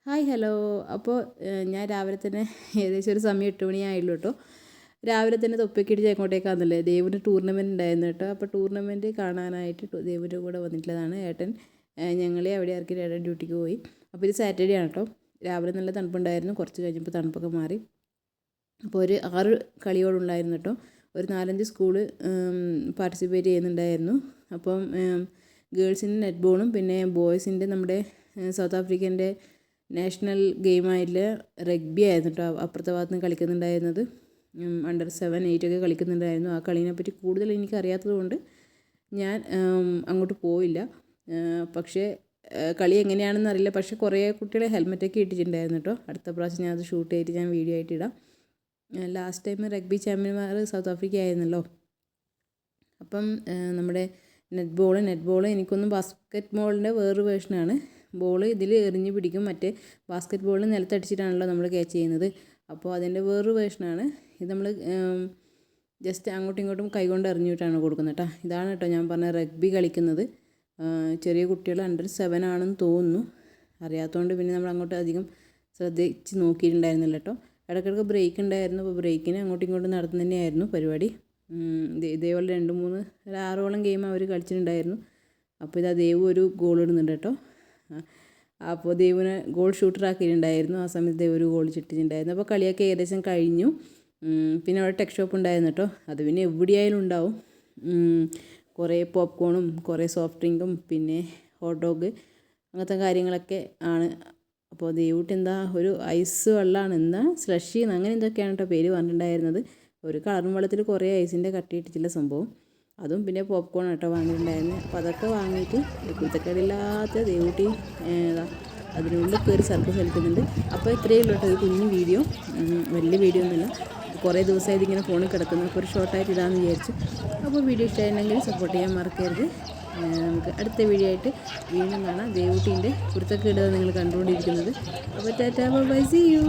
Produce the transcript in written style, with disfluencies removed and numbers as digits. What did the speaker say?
Hi hello. അപ്പോൾ ഞാൻ രാവിലെ തന്നെ ഏകദേശം ഒരു സമയം 8 മണിയായുള്ളൂ കേട്ടോ. രാവിലെ തന്നെ തൊപ്പിക്കിടിച്ച് അങ്ങോട്ടേക്കാണെന്നല്ലേ ദേവിൻ്റെ ടൂർണമെൻറ്റ് ഉണ്ടായിരുന്നു കേട്ടോ. അപ്പോൾ ടൂർണമെൻറ്റ് കാണാനായിട്ട് ദേവിൻ്റെ കൂടെ വന്നിട്ടുള്ളതാണ് ഏട്ടൻ. ഞങ്ങളെ അവിടെ ഇറക്കി ഏട്ടൻ ഡ്യൂട്ടിക്ക് പോയി. അപ്പോൾ ഇത് സാറ്റർഡേ ആണ് കേട്ടോ. രാവിലെ നല്ല തണുപ്പുണ്ടായിരുന്നു, കുറച്ച് കഴിഞ്ഞപ്പോൾ തണുപ്പൊക്കെ മാറി. അപ്പോൾ ഒരു 6 കളിയോടുണ്ടായിരുന്നു കേട്ടോ. ഒരു 4-5 സ്കൂള് പാർട്ടിസിപ്പേറ്റ് ചെയ്യുന്നുണ്ടായിരുന്നു. അപ്പം ഗേൾസിൻ്റെ നെറ്റ് ബോളും പിന്നെ ബോയ്സിൻ്റെ നമ്മുടെ സൗത്ത് ആഫ്രിക്കൻ്റെ നാഷണൽ ഗെയിമായിട്ടുള്ള റഗ്ബി ആയിരുന്നു കേട്ടോ അപ്പുറത്തെ ഭാഗത്ത് നിന്ന് കളിക്കുന്നുണ്ടായിരുന്നത്. അണ്ടർ 7, 8 ഒക്കെ കളിക്കുന്നുണ്ടായിരുന്നു. ആ കളീനെ പറ്റി കൂടുതൽ എനിക്കറിയാത്തത് കൊണ്ട് ഞാൻ അങ്ങോട്ട് പോയില്ല. പക്ഷേ കളി എങ്ങനെയാണെന്ന് അറിയില്ല. പക്ഷേ കുറേ കുട്ടികളെ ഹെൽമെറ്റൊക്കെ ഇട്ടിട്ടുണ്ടായിരുന്നു കേട്ടോ. അടുത്ത പ്രാവശ്യം ഞാൻ അത് ഷൂട്ട് ചെയ്തിട്ട് ഞാൻ വീഡിയോ ആയിട്ട് ഇടാം. ലാസ്റ്റ് ടൈം റഗ്ബി ചാമ്പ്യന്മാർ സൗത്ത് ആഫ്രിക്ക ആയിരുന്നല്ലോ. അപ്പം നമ്മുടെ നെറ്റ് ബോൾ എനിക്കൊന്നും ബാസ്ക്കറ്റ് ബോളിൻ്റെ വേറൊരു വേർഷനാണ്. ബോൾ ഇതിൽ എറിഞ്ഞ് പിടിക്കും, മറ്റേ ബാസ്ക്കറ്റ് ബോളിൽ നിലത്തടിച്ചിട്ടാണല്ലോ നമ്മൾ ക്യാച്ച് ചെയ്യുന്നത്. അപ്പോൾ അതിൻ്റെ വേറൊരു വേർഷനാണ് ഇത്. നമ്മൾ ജസ്റ്റ് അങ്ങോട്ടും ഇങ്ങോട്ടും കൈകൊണ്ട് എറിഞ്ഞിട്ടാണ് കൊടുക്കുന്നത് കേട്ടോ. ഇതാണ് കേട്ടോ ഞാൻ പറഞ്ഞ റഗ്ബി കളിക്കുന്നത്. ചെറിയ കുട്ടികൾ അണ്ടർ 7 ആണെന്ന് തോന്നുന്നു. അറിയാത്തതുകൊണ്ട് പിന്നെ നമ്മൾ അങ്ങോട്ട് അധികം ശ്രദ്ധിച്ച് നോക്കിയിട്ടുണ്ടായിരുന്നില്ല കേട്ടോ. ഇടയ്ക്കിടയ്ക്ക് ബ്രേക്ക് ഉണ്ടായിരുന്നു. അപ്പോൾ ബ്രേക്കിന് അങ്ങോട്ടും ഇങ്ങോട്ടും നടന്നു തന്നെയായിരുന്നു പരിപാടി. ഇതേപോലെ 6ഓളം ഗെയിം അവർ കളിച്ചിട്ടുണ്ടായിരുന്നു. അപ്പോൾ ഇതാ ദേവ് ഒരു ഗോൾ ഇടുന്നുണ്ട് കേട്ടോ. അപ്പോൾ ദേവിനെ ഗോൾ ഷൂട്ടറാക്കിയിട്ടുണ്ടായിരുന്നു. ആ സമയത്ത് ദേവ് ഒരു ഗോൾ ചിട്ടിട്ടുണ്ടായിരുന്നു. അപ്പോൾ കളിയൊക്കെ ഏകദേശം കഴിഞ്ഞു. പിന്നെ അവിടെ ടെക് ഷോപ്പ് ഉണ്ടായിരുന്നു കേട്ടോ. അത് പിന്നെ എവിടെയായാലും ഉണ്ടാവും. കുറേ പോപ്കോണും കുറേ സോഫ്റ്റ് ഡ്രിങ്കും പിന്നെ ഹോട്ട് ഡോഗ് അങ്ങനത്തെ കാര്യങ്ങളൊക്കെ ആണ്. അപ്പോൾ ദേവൂട്ട് എന്താ ഒരു ഐസ് വെള്ളമാണ്, എന്താ സ്ലഷി അങ്ങനെ എന്തൊക്കെയാണ് കേട്ടോ പേര് പറഞ്ഞിട്ടുണ്ടായിരുന്നത്. ഒരു കളറും വെള്ളത്തിൽ കുറേ ഐസിൻ്റെ കട്ടിയിട്ടിട്ടുള്ള സംഭവം. അതും പിന്നെ പോപ്കോൺ കേട്ടോ വാങ്ങിയിട്ടുണ്ടായിരുന്നു. അപ്പോൾ അതൊക്കെ വാങ്ങിയിട്ട് കുരുത്തക്കേടില്ലാത്ത ദേവൂട്ടി അതിനുള്ളിൽ കയറി സർക്കസ് കളിക്കുന്നുണ്ട്. അപ്പോൾ ഇത്രയേ ഉള്ളൂ കേട്ടോ ഒരു കുഞ്ഞു വീഡിയോ, വലിയ വീഡിയോ ഒന്നുമില്ല. കുറേ ദിവസമായിട്ട് ഇങ്ങനെ ഫോണിൽ കിടക്കുന്നു. അപ്പോൾ ഒരു ഷോർട്ടായിട്ട് ഇടാമെന്ന് വിചാരിച്ചു. അപ്പോൾ വീഡിയോ ഇഷ്ടമായിട്ടുണ്ടെങ്കിൽ സപ്പോർട്ട് ചെയ്യാൻ മറക്കരുത്. നമുക്ക് അടുത്ത വീഡിയോ ആയിട്ട് വീണ്ടും കാണാം. ദേവൂട്ടീൻ്റെ കുരുത്തക്കേട് നിങ്ങൾ കണ്ടുകൊണ്ടിരിക്കുന്നത്. അപ്പോൾ ടാറ്റാ ബൈ, സീ യു.